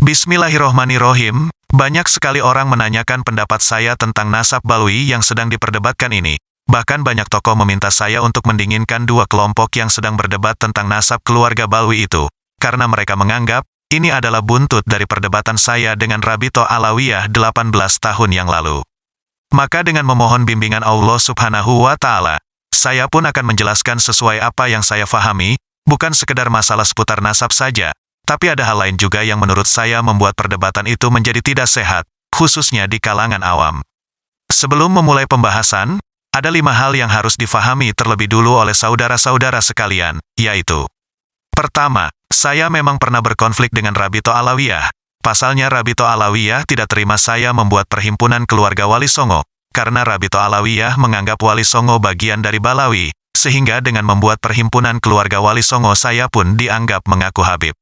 Bismillahirrohmanirrohim, banyak sekali orang menanyakan pendapat saya tentang nasab Balwi yang sedang diperdebatkan ini. Bahkan banyak tokoh meminta saya untuk mendinginkan dua kelompok yang sedang berdebat tentang nasab keluarga Balwi itu. Karena mereka menganggap, ini adalah buntut dari perdebatan saya dengan Rabito Alawiyah 18 tahun yang lalu. Maka dengan memohon bimbingan Allah Subhanahu wa Ta'ala, saya pun akan menjelaskan sesuai apa yang saya fahami, bukan sekedar masalah seputar nasab saja. Tapi ada hal lain juga yang menurut saya membuat perdebatan itu menjadi tidak sehat, khususnya di kalangan awam. Sebelum memulai pembahasan, ada 5 hal yang harus difahami terlebih dulu oleh saudara-saudara sekalian, yaitu: pertama, saya memang pernah berkonflik dengan Rabito Alawiyah. Pasalnya Rabito Alawiyah tidak terima saya membuat perhimpunan keluarga Wali Songo, karena Rabito Alawiyah menganggap Wali Songo bagian dari Balawi, sehingga dengan membuat perhimpunan keluarga Wali Songo saya pun dianggap mengaku Habib.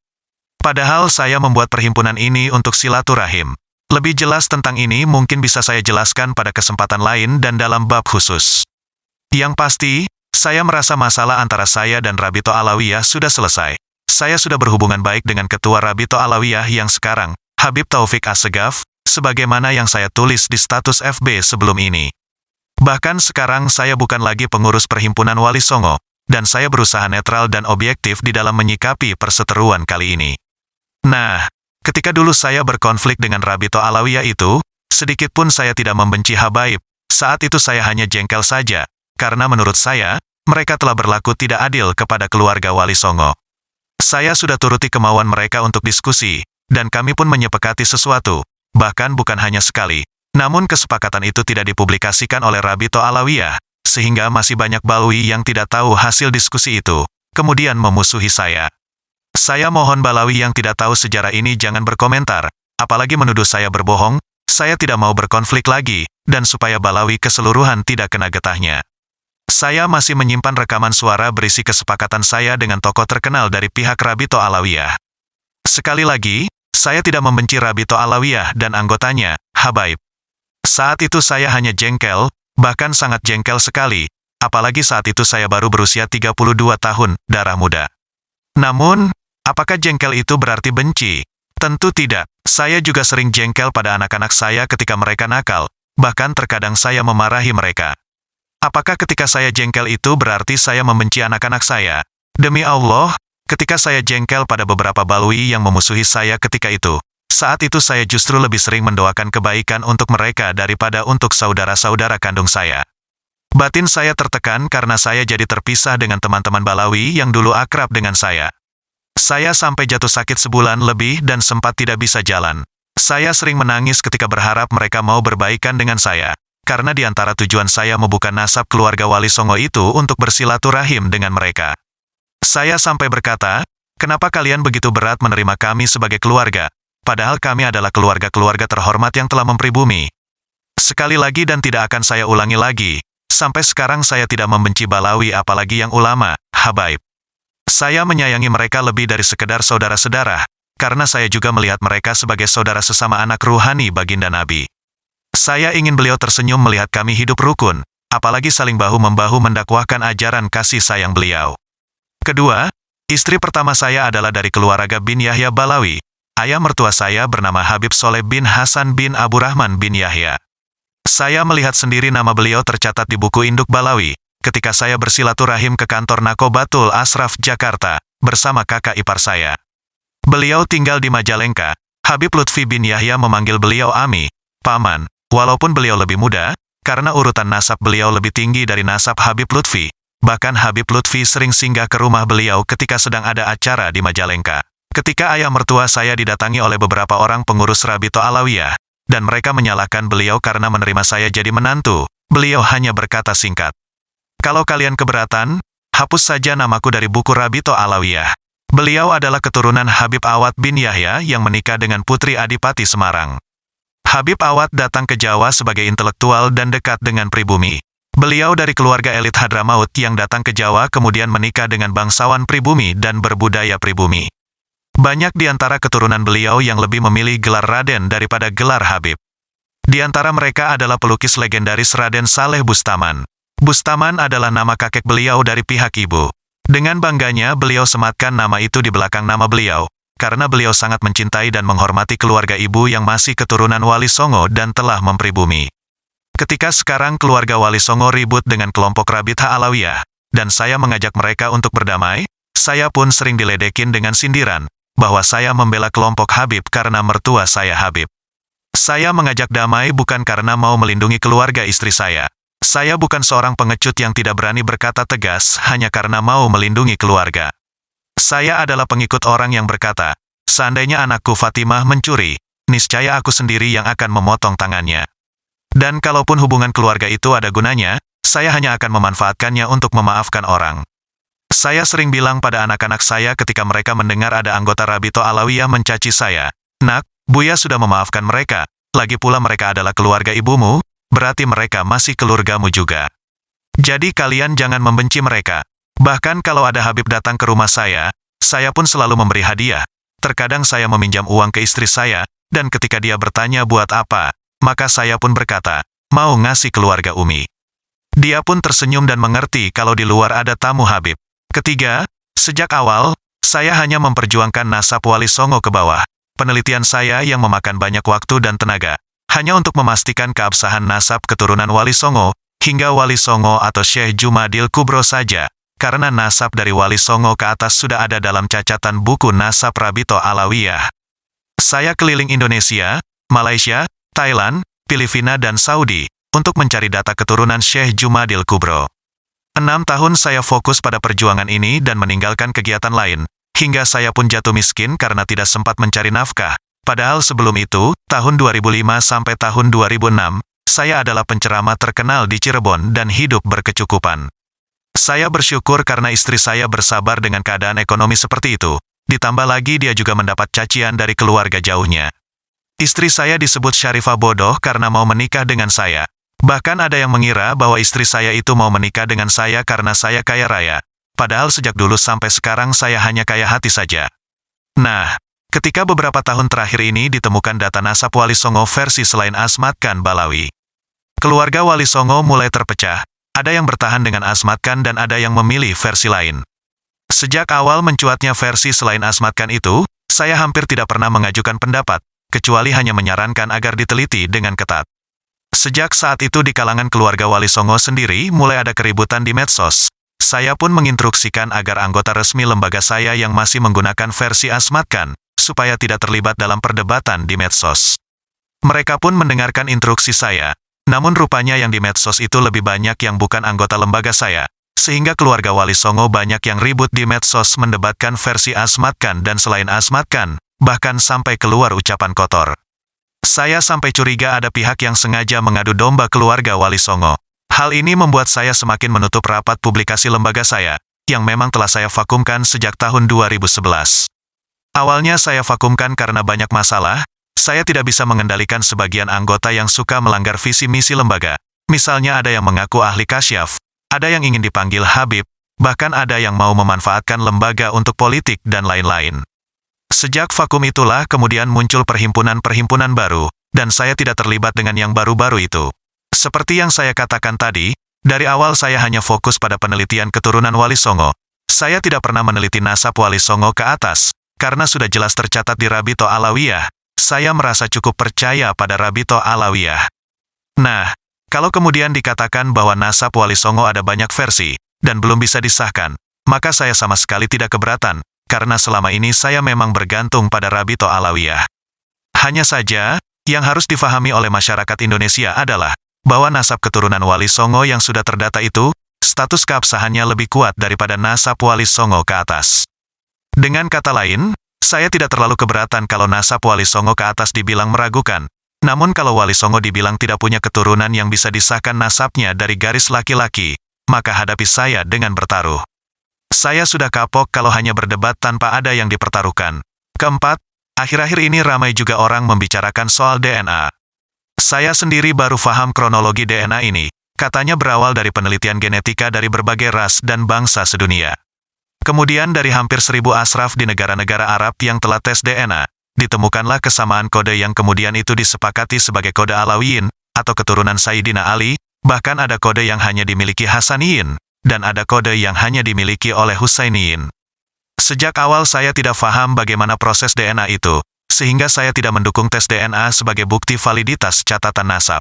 Padahal saya membuat perhimpunan ini untuk silaturahim. Lebih jelas tentang ini mungkin bisa saya jelaskan pada kesempatan lain dan dalam bab khusus. Yang pasti, saya merasa masalah antara saya dan Rabito Alawiyah sudah selesai. Saya sudah berhubungan baik dengan Ketua Rabito Alawiyah yang sekarang, Habib Taufik Assegaf, sebagaimana yang saya tulis di status FB sebelum ini. Bahkan sekarang saya bukan lagi pengurus perhimpunan Wali Songo, dan saya berusaha netral dan objektif di dalam menyikapi perseteruan kali ini. Nah, ketika dulu saya berkonflik dengan Rabito Alawiyah itu, sedikit pun saya tidak membenci Habaib. Saat itu saya hanya jengkel saja, karena menurut saya, mereka telah berlaku tidak adil kepada keluarga Wali Songo. Saya sudah turuti kemauan mereka untuk diskusi, dan kami pun menyepakati sesuatu, bahkan bukan hanya sekali. Namun kesepakatan itu tidak dipublikasikan oleh Rabito Alawiyah, sehingga masih banyak Balwi yang tidak tahu hasil diskusi itu, kemudian memusuhi saya. Saya mohon Balawi yang tidak tahu sejarah ini jangan berkomentar, apalagi menuduh saya berbohong. Saya tidak mau berkonflik lagi, dan supaya Balawi keseluruhan tidak kena getahnya. Saya masih menyimpan rekaman suara berisi kesepakatan saya dengan tokoh terkenal dari pihak Rabito Alawiyah. Sekali lagi, saya tidak membenci Rabito Alawiyah dan anggotanya, Habaib. Saat itu saya hanya jengkel, bahkan sangat jengkel sekali, apalagi saat itu saya baru berusia 32 tahun, darah muda. Namun, apakah jengkel itu berarti benci? Tentu tidak. Saya juga sering jengkel pada anak-anak saya ketika mereka nakal, bahkan terkadang saya memarahi mereka. Apakah ketika saya jengkel itu berarti saya membenci anak-anak saya? Demi Allah, ketika saya jengkel pada beberapa Balwi yang memusuhi saya ketika itu, saat itu saya justru lebih sering mendoakan kebaikan untuk mereka daripada untuk saudara-saudara kandung saya. Batin saya tertekan karena saya jadi terpisah dengan teman-teman Balawi yang dulu akrab dengan saya. Saya sampai jatuh sakit sebulan lebih dan sempat tidak bisa jalan. Saya sering menangis ketika berharap mereka mau berbaikan dengan saya, karena di antara tujuan saya membuka nasab keluarga Wali Songo itu untuk bersilaturahim dengan mereka. Saya sampai berkata, kenapa kalian begitu berat menerima kami sebagai keluarga, padahal kami adalah keluarga-keluarga terhormat yang telah mempribumi. Sekali lagi dan tidak akan saya ulangi lagi, sampai sekarang saya tidak membenci Balawi apalagi yang ulama, Habaib. Saya menyayangi mereka lebih dari sekedar saudara-saudara, karena saya juga melihat mereka sebagai saudara sesama anak ruhani baginda Nabi. Saya ingin beliau tersenyum melihat kami hidup rukun, apalagi saling bahu-membahu mendakwahkan ajaran kasih sayang beliau. Kedua, istri pertama saya adalah dari keluarga bin Yahya Balawi. Ayah mertua saya bernama Habib Soleh bin Hasan bin Abu Rahman bin Yahya. Saya melihat sendiri nama beliau tercatat di buku induk Balawi, ketika saya bersilaturahim ke kantor Nakobatul Asraf Jakarta, bersama kakak ipar saya. Beliau tinggal di Majalengka. Habib Lutfi bin Yahya memanggil beliau Ami, paman, walaupun beliau lebih muda, karena urutan nasab beliau lebih tinggi dari nasab Habib Lutfi. Bahkan Habib Lutfi sering singgah ke rumah beliau ketika sedang ada acara di Majalengka. Ketika ayah mertua saya didatangi oleh beberapa orang pengurus Rabito Alawiyah, dan mereka menyalahkan beliau karena menerima saya jadi menantu, beliau hanya berkata singkat, "Kalau kalian keberatan, hapus saja namaku dari buku Rabito Alawiyah." Beliau adalah keturunan Habib Awad bin Yahya yang menikah dengan Putri Adipati Semarang. Habib Awad datang ke Jawa sebagai intelektual dan dekat dengan pribumi. Beliau dari keluarga elit Hadramaut yang datang ke Jawa kemudian menikah dengan bangsawan pribumi dan berbudaya pribumi. Banyak di antara keturunan beliau yang lebih memilih gelar Raden daripada gelar Habib. Di antara mereka adalah pelukis legendaris Raden Saleh Bustaman. Bustaman adalah nama kakek beliau dari pihak ibu. Dengan bangganya beliau sematkan nama itu di belakang nama beliau, karena beliau sangat mencintai dan menghormati keluarga ibu yang masih keturunan Wali Songo dan telah mempribumi. Ketika sekarang keluarga Wali Songo ribut dengan kelompok Rabithah Alawiyah, dan saya mengajak mereka untuk berdamai, saya pun sering diledekin dengan sindiran, bahwa saya membela kelompok Habib karena mertua saya Habib. Saya mengajak damai bukan karena mau melindungi keluarga istri saya. Saya bukan seorang pengecut yang tidak berani berkata tegas hanya karena mau melindungi keluarga. Saya adalah pengikut orang yang berkata, seandainya anakku Fatimah mencuri, niscaya aku sendiri yang akan memotong tangannya. Dan kalaupun hubungan keluarga itu ada gunanya, saya hanya akan memanfaatkannya untuk memaafkan orang. Saya sering bilang pada anak-anak saya ketika mereka mendengar ada anggota Rabithah Alawiyah mencaci saya, "Nak, Buya sudah memaafkan mereka, lagi pula mereka adalah keluarga ibumu, berarti mereka masih keluargamu juga. Jadi kalian jangan membenci mereka." Bahkan kalau ada Habib datang ke rumah saya pun selalu memberi hadiah. Terkadang saya meminjam uang ke istri saya, dan ketika dia bertanya buat apa, maka saya pun berkata, mau ngasih keluarga Umi. Dia pun tersenyum dan mengerti kalau di luar ada tamu Habib. Ketiga, sejak awal, saya hanya memperjuangkan nasab Wali Songo ke bawah. Penelitian saya yang memakan banyak waktu dan tenaga, hanya untuk memastikan keabsahan nasab keturunan Wali Songo, hingga Wali Songo atau Syekh Jumadil Kubro saja. Karena nasab dari Wali Songo ke atas sudah ada dalam cacatan buku nasab Rabithah Alawiyah. Saya keliling Indonesia, Malaysia, Thailand, Filipina dan Saudi, untuk mencari data keturunan Syekh Jumadil Kubro. 6 tahun saya fokus pada perjuangan ini dan meninggalkan kegiatan lain, hingga saya pun jatuh miskin karena tidak sempat mencari nafkah. Padahal sebelum itu, tahun 2005 sampai tahun 2006, saya adalah penceramah terkenal di Cirebon dan hidup berkecukupan. Saya bersyukur karena istri saya bersabar dengan keadaan ekonomi seperti itu, ditambah lagi dia juga mendapat cacian dari keluarga jauhnya. Istri saya disebut Syarifah bodoh karena mau menikah dengan saya. Bahkan ada yang mengira bahwa istri saya itu mau menikah dengan saya karena saya kaya raya. Padahal sejak dulu sampai sekarang saya hanya kaya hati saja. Nah, ketika beberapa tahun terakhir ini ditemukan data nasab Wali Songo versi selain Asmat Khan Balawi. Keluarga Wali Songo mulai terpecah. Ada yang bertahan dengan Asmat Khan dan ada yang memilih versi lain. Sejak awal mencuatnya versi selain Asmat Khan itu, saya hampir tidak pernah mengajukan pendapat, kecuali hanya menyarankan agar diteliti dengan ketat. Sejak saat itu di kalangan keluarga Wali Songo sendiri mulai ada keributan di medsos. Saya pun menginstruksikan agar anggota resmi lembaga saya yang masih menggunakan versi Asmat Khan, supaya tidak terlibat dalam perdebatan di medsos. Mereka pun mendengarkan instruksi saya. Namun rupanya yang di medsos itu lebih banyak yang bukan anggota lembaga saya, sehingga keluarga Wali Songo banyak yang ribut di medsos mendebatkan versi Asmat Khan dan selain Asmat Khan, bahkan sampai keluar ucapan kotor. Saya sampai curiga ada pihak yang sengaja mengadu domba keluarga Wali Songo. Hal ini membuat saya semakin menutup rapat publikasi lembaga saya, yang memang telah saya vakumkan sejak tahun 2011. Awalnya saya vakumkan karena banyak masalah. Saya tidak bisa mengendalikan sebagian anggota yang suka melanggar visi misi lembaga. Misalnya ada yang mengaku ahli kasyaf, ada yang ingin dipanggil Habib, bahkan ada yang mau memanfaatkan lembaga untuk politik dan lain-lain. Sejak vakum itulah kemudian muncul perhimpunan-perhimpunan baru, dan saya tidak terlibat dengan yang baru-baru itu. Seperti yang saya katakan tadi, dari awal saya hanya fokus pada penelitian keturunan Wali Songo. Saya tidak pernah meneliti nasab Wali Songo ke atas, karena sudah jelas tercatat di Rabithah Alawiyah. Saya merasa cukup percaya pada Rabithah Alawiyah. Nah, kalau kemudian dikatakan bahwa nasab Wali Songo ada banyak versi, dan belum bisa disahkan, maka saya sama sekali tidak keberatan, karena selama ini saya memang bergantung pada Rabithah Alawiyah. Hanya saja, yang harus difahami oleh masyarakat Indonesia adalah, bahwa nasab keturunan Wali Songo yang sudah terdata itu, status keabsahannya lebih kuat daripada nasab Wali Songo ke atas. Dengan kata lain, saya tidak terlalu keberatan kalau nasab Wali Songo ke atas dibilang meragukan. Namun kalau Wali Songo dibilang tidak punya keturunan yang bisa disahkan nasabnya dari garis laki-laki, maka hadapi saya dengan bertaruh. Saya sudah kapok kalau hanya berdebat tanpa ada yang dipertaruhkan. Keempat, akhir-akhir ini ramai juga orang membicarakan soal DNA. Saya sendiri baru paham kronologi DNA ini. Katanya berawal dari penelitian genetika dari berbagai ras dan bangsa sedunia. Kemudian dari hampir 1000 asraf di negara-negara Arab yang telah tes DNA, ditemukanlah kesamaan kode yang kemudian itu disepakati sebagai kode Alawiyin, atau keturunan Sayyidina Ali, bahkan ada kode yang hanya dimiliki Hasaniyin, dan ada kode yang hanya dimiliki oleh Husainiyin. Sejak awal saya tidak paham bagaimana proses DNA itu, sehingga saya tidak mendukung tes DNA sebagai bukti validitas catatan nasab.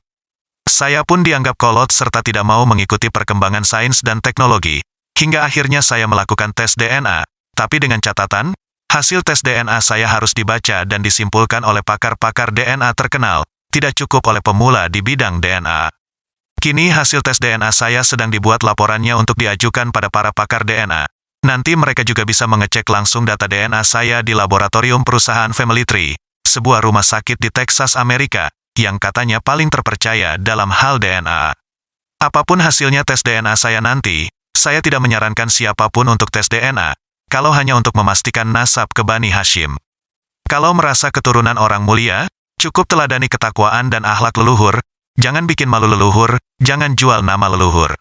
Saya pun dianggap kolot serta tidak mau mengikuti perkembangan sains dan teknologi, hingga akhirnya saya melakukan tes DNA, tapi dengan catatan, hasil tes DNA saya harus dibaca dan disimpulkan oleh pakar-pakar DNA terkenal, tidak cukup oleh pemula di bidang DNA. Kini hasil tes DNA saya sedang dibuat laporannya untuk diajukan pada para pakar DNA. Nanti mereka juga bisa mengecek langsung data DNA saya di laboratorium perusahaan Family Tree, sebuah rumah sakit di Texas, Amerika, yang katanya paling terpercaya dalam hal DNA. Apapun hasilnya tes DNA saya nanti, saya tidak menyarankan siapapun untuk tes DNA, kalau hanya untuk memastikan nasab ke Bani Hashim. Kalau merasa keturunan orang mulia, cukup teladani ketakwaan dan akhlak leluhur, jangan bikin malu leluhur, jangan jual nama leluhur.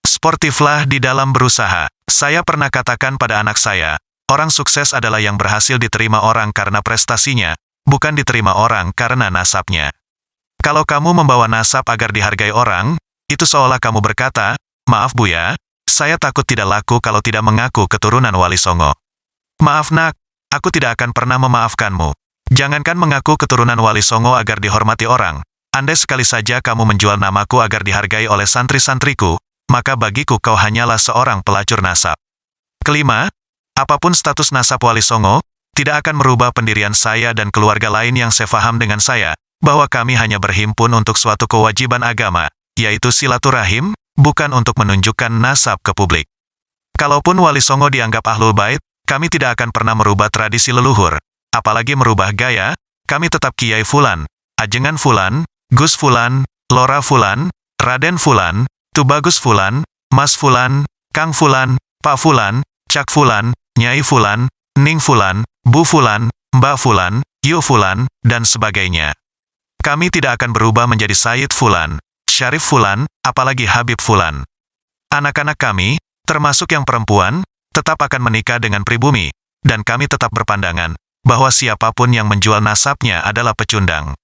Sportiflah di dalam berusaha. Saya pernah katakan pada anak saya, orang sukses adalah yang berhasil diterima orang karena prestasinya, bukan diterima orang karena nasabnya. Kalau kamu membawa nasab agar dihargai orang, itu seolah kamu berkata, maaf Buya, saya takut tidak laku kalau tidak mengaku keturunan Wali Songo. Maaf nak, aku tidak akan pernah memaafkanmu. Jangankan mengaku keturunan Wali Songo agar dihormati orang, andai sekali saja kamu menjual namaku agar dihargai oleh santri-santriku, maka bagiku kau hanyalah seorang pelacur nasab. Kelima, apapun status nasab Wali Songo, tidak akan merubah pendirian saya dan keluarga lain yang sefaham dengan saya, bahwa kami hanya berhimpun untuk suatu kewajiban agama, yaitu silaturahim, bukan untuk menunjukkan nasab ke publik. Kalaupun Wali Songo dianggap Ahlul Bait, kami tidak akan pernah merubah tradisi leluhur, apalagi merubah gaya, kami tetap Kiai Fulan, Ajengan Fulan, Gus Fulan, Lora Fulan, Raden Fulan, Tubagus Fulan, Mas Fulan, Kang Fulan, Pak Fulan, Cak Fulan, Nyai Fulan, Ning Fulan, Bu Fulan, Mbak Fulan, Yu Fulan, dan sebagainya. Kami tidak akan berubah menjadi Sayyid Fulan, Syarif Fulan, apalagi Habib Fulan. Anak-anak kami, termasuk yang perempuan, tetap akan menikah dengan pribumi, dan kami tetap berpandangan, bahwa siapapun yang menjual nasabnya adalah pecundang.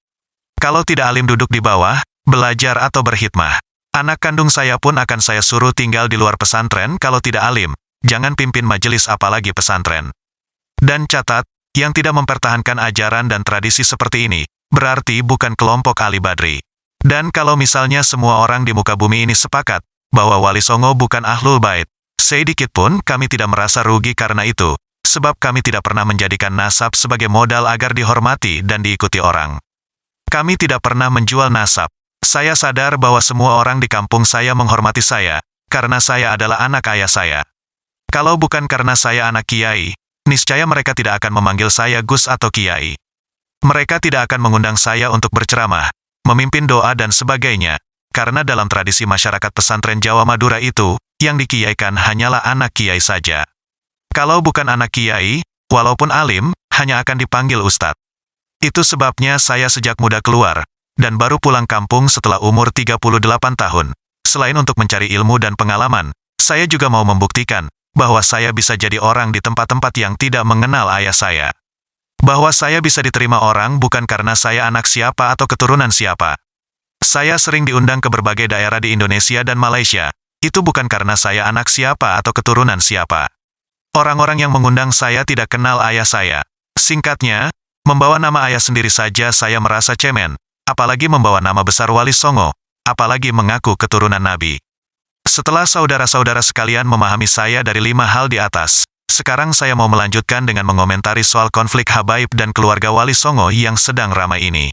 Kalau tidak alim duduk di bawah, belajar atau berkhidmah. Anak kandung saya pun akan saya suruh tinggal di luar pesantren kalau tidak alim, jangan pimpin majelis apalagi pesantren. Dan catat, yang tidak mempertahankan ajaran dan tradisi seperti ini, berarti bukan kelompok Ali Badri. Dan kalau misalnya semua orang di muka bumi ini sepakat, bahwa Wali Songo bukan Ahlul Bait, sedikit pun kami tidak merasa rugi karena itu, sebab kami tidak pernah menjadikan nasab sebagai modal agar dihormati dan diikuti orang. Kami tidak pernah menjual nasab. Saya sadar bahwa semua orang di kampung saya menghormati saya, karena saya adalah anak ayah saya. Kalau bukan karena saya anak kiai, niscaya mereka tidak akan memanggil saya Gus atau Kiai. Mereka tidak akan mengundang saya untuk berceramah, memimpin doa dan sebagainya, karena dalam tradisi masyarakat pesantren Jawa Madura itu, yang dikiaikan hanyalah anak kiai saja. Kalau bukan anak kiai, walaupun alim, hanya akan dipanggil ustadz. Itu sebabnya saya sejak muda keluar, dan baru pulang kampung setelah umur 38 tahun. Selain untuk mencari ilmu dan pengalaman, saya juga mau membuktikan bahwa saya bisa jadi orang di tempat-tempat yang tidak mengenal ayah saya. Bahwa saya bisa diterima orang bukan karena saya anak siapa atau keturunan siapa. Saya sering diundang ke berbagai daerah di Indonesia dan Malaysia. Itu bukan karena saya anak siapa atau keturunan siapa. Orang-orang yang mengundang saya tidak kenal ayah saya. Singkatnya, membawa nama ayah sendiri saja saya merasa cemen. Apalagi membawa nama besar Wali Songo, apalagi mengaku keturunan Nabi. Setelah saudara-saudara sekalian memahami saya dari 5 hal di atas, sekarang saya mau melanjutkan dengan mengomentari soal konflik Habaib dan keluarga Wali Songo yang sedang ramai ini.